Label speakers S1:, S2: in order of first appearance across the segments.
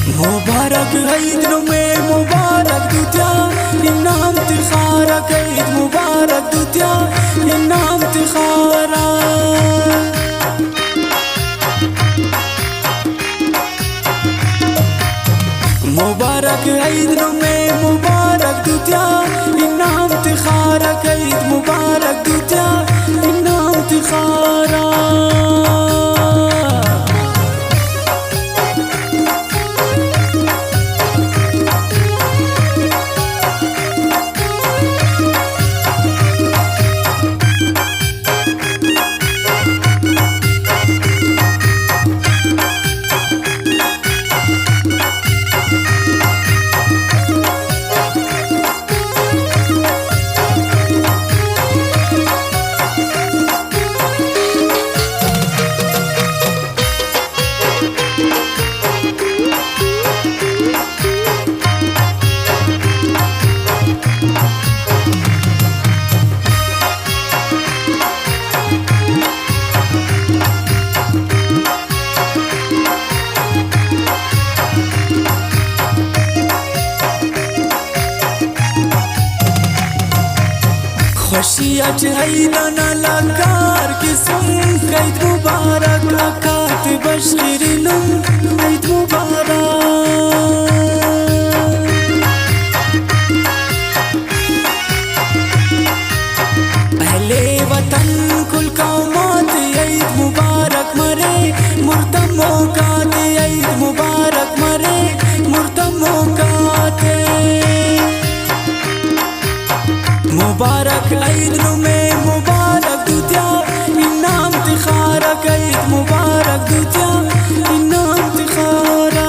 S1: मुबारक ईद में मुबारक दुतिया इनाम तिखारा ईद मुबारक दुतिया इनाम तिखारा मुबारक ईद में मुबारक दुतिया इनाम तिखारा ईद मुबारक दुतिया इनाम तिखारा खुशियाँ हैदाना लकार किस्म ईद मुबारक लकात बशरिनुम ईद मुबारक अहले वतन कुल कौमात ईद मुबारक मरे मुर्तमो कात ईद मुबारक मरे मुर्तमो कात मुबारक ईद में मुबारक दुतिया इनाम तिखारा ईद मुबारक दुतिया इनाम तिखारा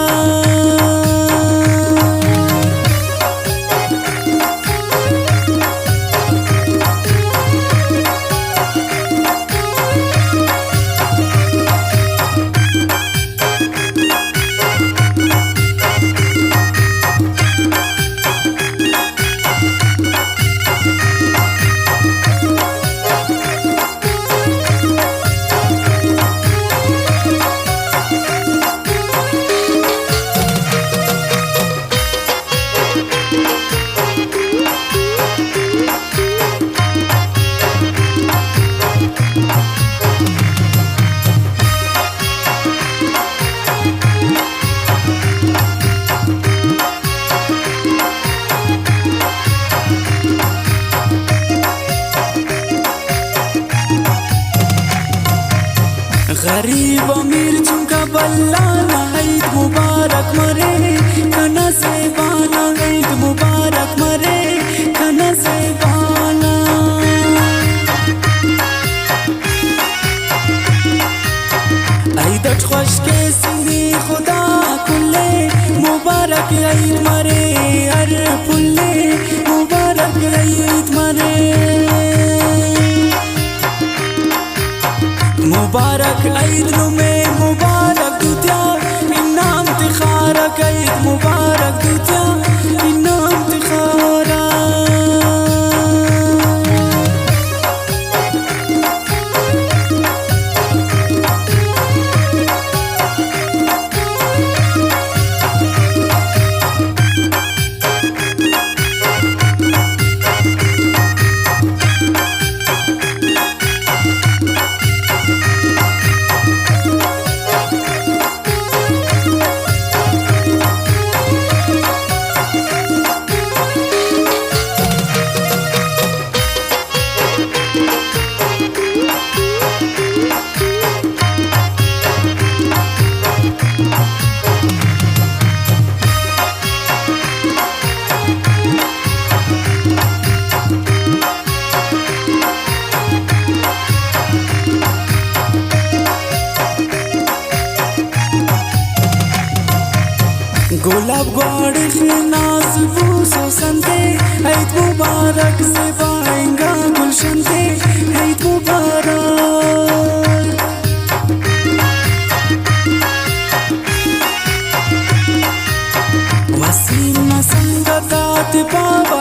S1: गरीब अमीर चुका बल्लाना ईद मुबारक मरे खाना से बाना ईद मुबारक मरे खाना से बाना ईद खुश के सिंगी खुदा कुल्ले मुबारक ईद मरे हर पुल्ले मुबारक ईद मरे मुबारक ईद में मुबारक दुतिया इनाम तिखारा ईद मुबारक दुतिया इनाम तिखारा गुलाब गौड़ नाज बूसो संते ईद मुबारक से पाएंगा गुलशन के ईद मुबारक वसीम संगतात बाबा